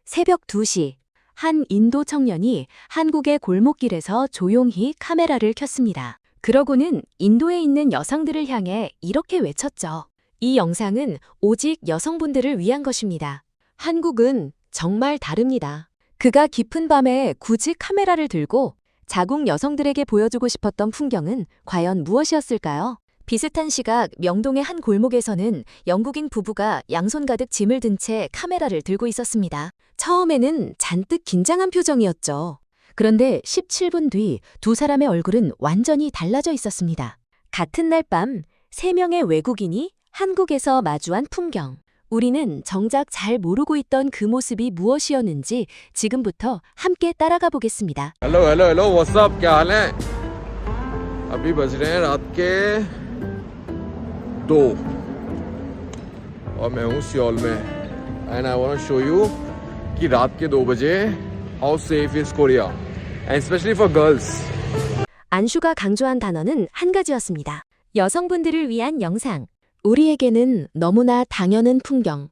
새벽 2시, 한 인도 청년이 한국의 골목길에서 조용히 카메라를 켰습니다. 그러고는 인도에 있는 여성들을 향해 이렇게 외쳤죠. 이 영상은 오직 여성분들을 위한 것입니다. 한국은 정말 다릅니다. 그가 깊은 밤에 굳이 카메라를 들고 자국 여성들에게 보여주고 싶었던 풍경은 과연 무엇이었을까요? 비슷한 시각 명동의 한 골목에서는 영국인 부부가 양손 가득 짐을 든 채 카메라를 들고 있었습니다. 처음에는 잔뜩 긴장한 표정이었죠. 그런데 17분 뒤 두 사람의 얼굴은 완전히 달라져 있었습니다. 같은 날 밤 3명의 외국인이 한국에서 마주한 풍경. 우리는 정작 잘 모르고 있던 그 모습이 무엇이었는지 지금부터 함께 따라가 보겠습니다. Hello hello hello what's up क्या हाल है अभी बज रहे हैं रात के 2 और मैं हूँ सियोल में and I want to show you कि रात के 2 बजे how safe is Korea and specially for girls 안슈가 강조한 단어는 한 가지였습니다. 여성분들을 위한 영상. 우리에게는 너무나 당연한 풍경.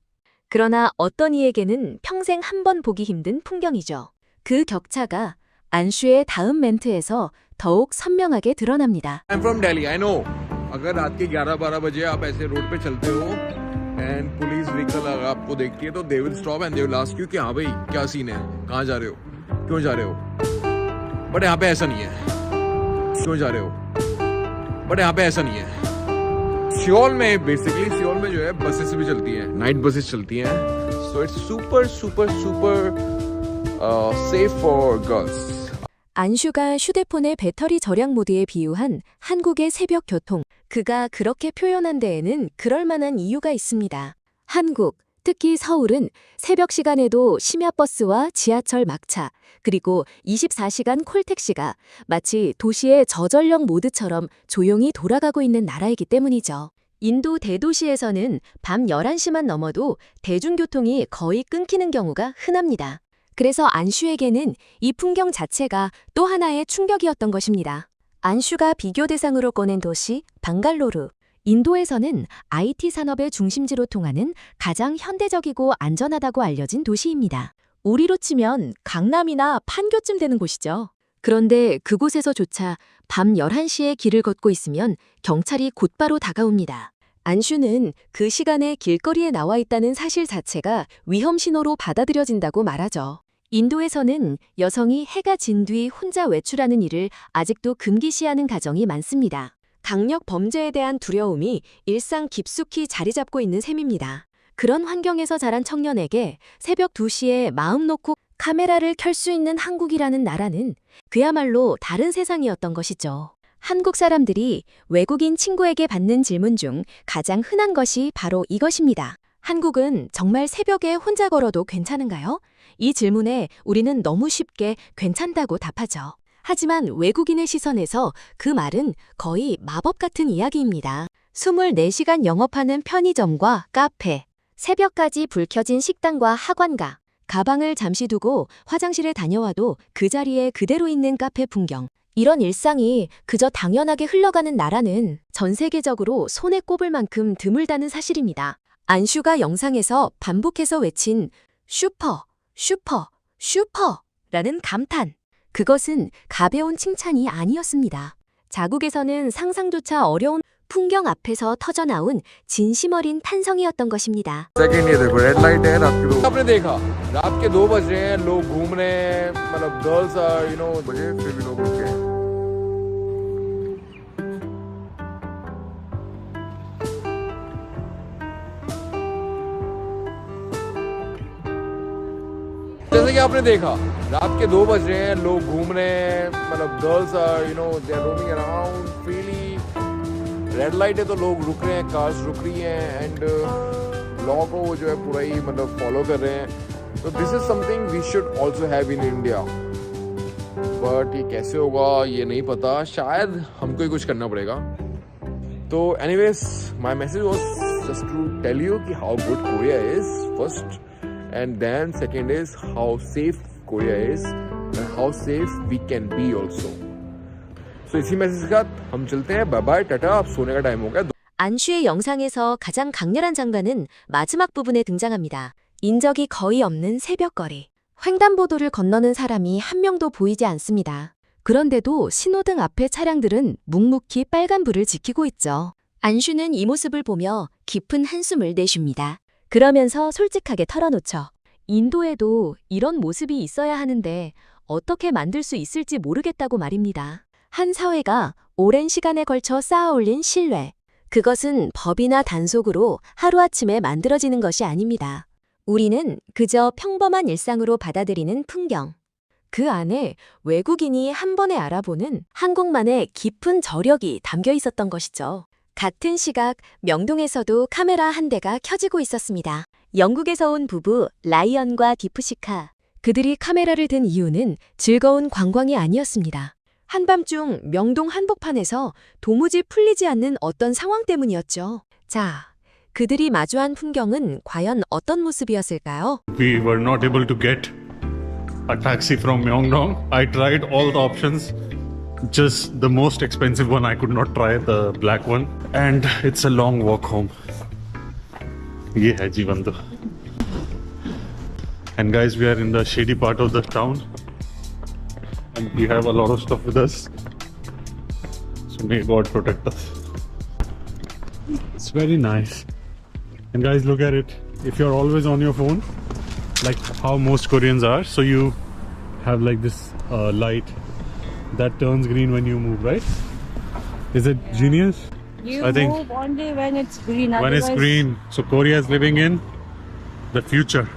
그러나 어떤 이에게는 평생 한 번 보기 힘든 풍경이죠. 그 격차가 안슈의 다음 멘트에서 더욱 선명하게 드러납니다. I'm from Delhi, I know. अगर रात के 11-12 बजे आप ऐसे रोड पे चलते हो एंड पुलिस व्हीकल अगर आपको देखती है तो they will stop and they will ask you कि हाँ भाई क्या सीन है, कहाँ जा रहे हो, क्यों जा रहे हो. बट यहाँ पे ऐसा नहीं है. क्यों जा रहे हो. बट यहाँ पे ऐसा नहीं है. सियोल में बेसिकली सियोल में जो है बसेस भी चलती हैं, नाइट बसेस चलती हैं. So it's super super super safe for girls. 안슈가 휴대폰의 배터리 절약 모드에 비유한 한국의 새벽 교통. 그가 그렇게 표현한 데에는 그럴 만한 이유가 있습니다. 한국, 특히 서울은 새벽 시간에도 심야버스와 지하철 막차, 그리고 24시간 콜택시가 마치 도시의 저전력 모드처럼 조용히 돌아가고 있는 나라이기 때문이죠. 인도 대도시에서는 밤 11시만 넘어도 대중교통이 거의 끊기는 경우가 흔합니다. 그래서 안슈에게는 이 풍경 자체가 또 하나의 충격이었던 것입니다. 안슈가 비교 대상으로 꺼낸 도시 방갈로르. 인도에서는 IT 산업의 중심지로 통하는 가장 현대적이고 안전하다고 알려진 도시입니다. 우리로 치면 강남이나 판교쯤 되는 곳이죠. 그런데 그곳에서조차 밤 11시에 길을 걷고 있으면 경찰이 곧바로 다가옵니다. 안슈는 그 시간에 길거리에 나와 있다는 사실 자체가 위험 신호로 받아들여진다고 말하죠. 인도에서는 여성이 해가 진 뒤 혼자 외출하는 일을 아직도 금기시하는 가정이 많습니다. 강력 범죄에 대한 두려움이 일상 깊숙이 자리 잡고 있는 셈입니다. 그런 환경에서 자란 청년에게 새벽 2시에 마음 놓고 카메라를 켤 수 있는 한국이라는 나라는 그야말로 다른 세상이었던 것이죠. 한국 사람들이 외국인 친구에게 받는 질문 중 가장 흔한 것이 바로 이것입니다. 한국은 정말 새벽에 혼자 걸어도 괜찮은가요? 이 질문에 우리는 너무 쉽게 괜찮다고 답하죠. 하지만 외국인의 시선에서 그 말은 거의 마법 같은 이야기입니다. 24시간 영업하는 편의점과 카페, 새벽까지 불 켜진 식당과 학원가, 가방을 잠시 두고 화장실에 다녀와도 그 자리에 그대로 있는 카페 풍경. 이런 일상이 그저 당연하게 흘러가는 나라는 전 세계적으로 손에 꼽을 만큼 드물다는 사실입니다. 안슈가 영상에서 반복해서 외친 슈퍼, 슈퍼, 슈퍼라는 감탄. 그것은 가벼운 칭찬이 아니었습니다. 자국에서는 상상조차 어려운 풍경 앞에서 터져나온 진심 어린 탄성이었던 것입니다. सेकंड ये देखो रेड लाइट है रात के 2. आपने देखा रात के 2 बज रहे हैं, लोग घूम रहे हैं, मतलब गर्ल्स आर यू नो बजे फिर भी लोग रुके हैं. जैसे कि आपने देखा रात के 2 बज रहे हैं, लोग घूम रहे हैं, मतलब girls are you know they are roaming around freely. Red light है तो लोग रुक रहे हैं, कार्स रुक रही हैं एंड लॉ को जो है पूरा ही मतलब फॉलो कर रहे हैं. तो this is something we should also have in India. But ये कैसे होगा ये नहीं पता, शायद हमको ही कुछ करना पड़ेगा. तो anyways my message was just to tell you कि how good Korea is first, and then second is how safe Korea is and how safe we can be also. So इसी मैसेज के साथ हम चलते हैं. Bye bye, tata. अब सोने का टाइम हो गया. 안슈의 영상에서 가장 강렬한 장면은 마지막 부분에 등장합니다. 인적이 거의 없는 새벽거리. 횡단보도를 건너는 사람이 한 명도 보이지 않습니다. 그런데도 신호등 앞의 차량들은 묵묵히 빨간불을 지키고 있죠. 안슈는 이 모습을 보며 깊은 한숨을 내쉽니다. 그러면서 솔직하게 털어놓죠. 인도에도 이런 모습이 있어야 하는데 어떻게 만들 수 있을지 모르겠다고 말입니다. 한 사회가 오랜 시간에 걸쳐 쌓아올린 신뢰. 그것은 법이나 단속으로 하루아침에 만들어지는 것이 아닙니다. 우리는 그저 평범한 일상으로 받아들이는 풍경. 그 안에 외국인이 한 번에 알아보는 한국만의 깊은 저력이 담겨 있었던 것이죠. 같은 시각 명동에서도 카메라 한 대가 켜지고 있었습니다. 영국에서 온 부부 라이언과 디프시카. 그들이 카메라를 든 이유는 즐거운 관광이 아니었습니다. 한밤중 명동 한복판에서 도무지 풀리지 않는 어떤 상황 때문이었죠. 자, 그들이 마주한 풍경은 과연 어떤 모습이었을까요? We were not able to get a taxi from Myeongdong. I tried all the options. Just the most expensive one I could not try, the black one. And it's a long walk home. ये है जीवन तो. And guys, we are in the shady part of the town. And we have a lot of stuff with us. So may God protect us. It's very nice. And guys, look at it. If you're always on your phone, like how most Koreans are, so you have like this light that turns green when you move, right? Is it genius? You I think move only when it's green. when it's Otherwise, green, so Korea is living in the future.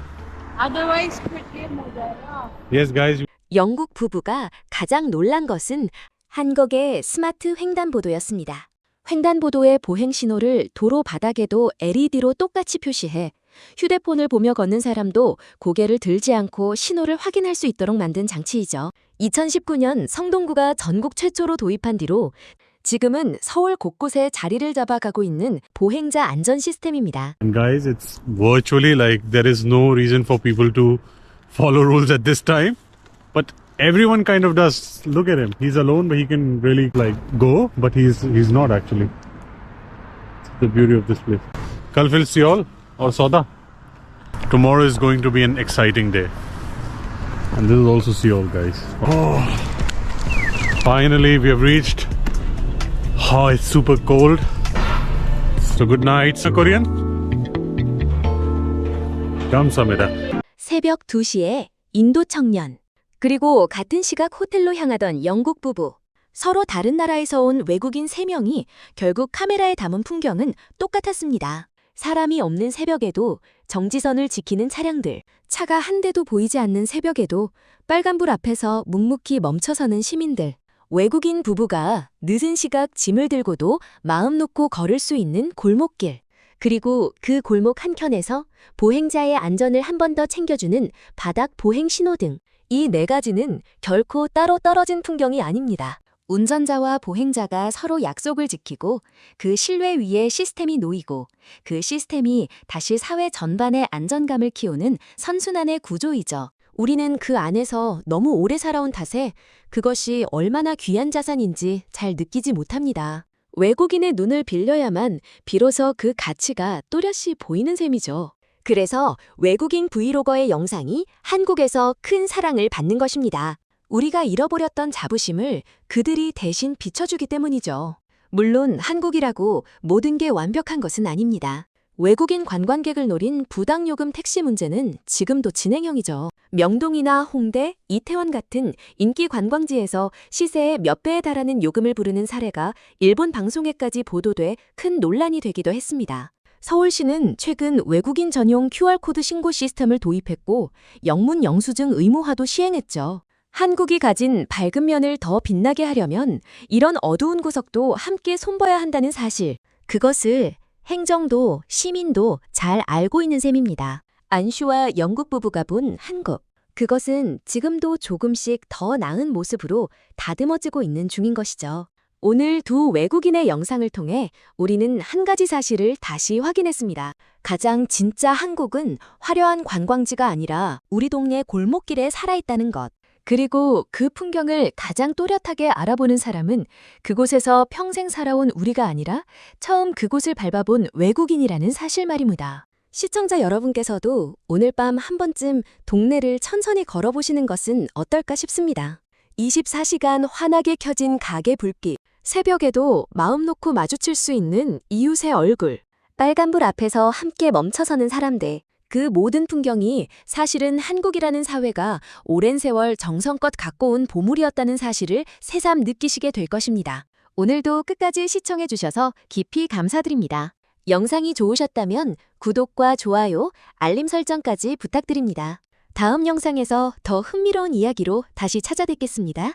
otherwise pretty moderna. Yes, guys. 영국 부부가 가장 놀란 것은 한국의 스마트 횡단보도였습니다. 횡단보도의 보행 신호를 도로 바닥에도 LED로 똑같이 표시해 휴대폰을 보며 걷는 사람도 고개를 들지 않고 신호를 확인할 수 있도록 만든 장치이죠. 2019년 성동구가 전국 최초로 도입한 뒤로 지금은 서울 곳곳에 자리를 잡아가고 있는 보행자 안전 시스템입니다. And guys, it's virtually like there is no reason for people to follow rules at this time. But everyone kind of does. Look at him. He's alone, but he can really like go. But he's not actually. It's the beauty of this place. Kal fil Seoul or Soda. Tomorrow is going to be an exciting day. And this is also Seoul, guys. Oh, finally we have reached. Oh, it's super cold. So good night, so Korean. 감사합니다. 새벽 2시에 인도 청년, 그리고 같은 시각 호텔로 향하던 영국 부부. 서로 다른 나라에서 온 외국인 3명이 결국 카메라에 담은 풍경은 똑같았습니다. 사람이 없는 새벽에도 정지선을 지키는 차량들, 차가 한 대도 보이지 않는 새벽에도 빨간불 앞에서 묵묵히 멈춰서는 시민들. 외국인 부부가 늦은 시각 짐을 들고도 마음 놓고 걸을 수 있는 골목길. 그리고 그 골목 한켠에서 보행자의 안전을 한 번 더 챙겨주는 바닥 보행 신호등. 이 4가지는 결코 따로 떨어진 풍경이 아닙니다. 운전자와 보행자가 서로 약속을 지키고 그 신뢰 위에 시스템이 놓이고 그 시스템이 다시 사회 전반의 안전감을 키우는 선순환의 구조이죠. 우리는 그 안에서 너무 오래 살아온 탓에 그것이 얼마나 귀한 자산인지 잘 느끼지 못합니다. 외국인의 눈을 빌려야만 비로소 그 가치가 또렷이 보이는 셈이죠. 그래서 외국인 브이로거의 영상이 한국에서 큰 사랑을 받는 것입니다. 우리가 잃어버렸던 자부심을 그들이 대신 비춰주기 때문이죠. 물론 한국이라고 모든 게 완벽한 것은 아닙니다. 외국인 관광객을 노린 부당요금 택시 문제는 지금도 진행형이죠. 명동이나 홍대, 이태원 같은 인기 관광지에서 시세의 몇 배에 달하는 요금을 부르는 사례가 일본 방송에까지 보도돼 큰 논란이 되기도 했습니다. 서울시는 최근 외국인 전용 QR코드 신고 시스템을 도입했고 영문 영수증 의무화도 시행했죠. 한국이 가진 밝은 면을 더 빛나게 하려면 이런 어두운 구석도 함께 손봐야 한다는 사실, 그것을 행정도 시민도 잘 알고 있는 셈입니다. 안슈와 영국 부부가 본 한국, 그것은 지금도 조금씩 더 나은 모습으로 다듬어지고 있는 중인 것이죠. 오늘 두 외국인의 영상을 통해 우리는 한 가지 사실을 다시 확인했습니다. 가장 진짜 한국은 화려한 관광지가 아니라 우리 동네 골목길에 살아있다는 것. 그리고 그 풍경을 가장 또렷하게 알아보는 사람은 그곳에서 평생 살아온 우리가 아니라 처음 그곳을 밟아본 외국인이라는 사실 말입니다. 시청자 여러분께서도 오늘 밤 한 번쯤 동네를 천천히 걸어보시는 것은 어떨까 싶습니다. 24시간 환하게 켜진 가게 불빛, 새벽에도 마음 놓고 마주칠 수 있는 이웃의 얼굴, 빨간불 앞에서 함께 멈춰서는 사람들, 그 모든 풍경이 사실은 한국이라는 사회가 오랜 세월 정성껏 갖고 온 보물이었다는 사실을 새삼 느끼시게 될 것입니다. 오늘도 끝까지 시청해주셔서 깊이 감사드립니다. 영상이 좋으셨다면 구독과 좋아요, 알림 설정까지 부탁드립니다. 다음 영상에서 더 흥미로운 이야기로 다시 찾아뵙겠습니다.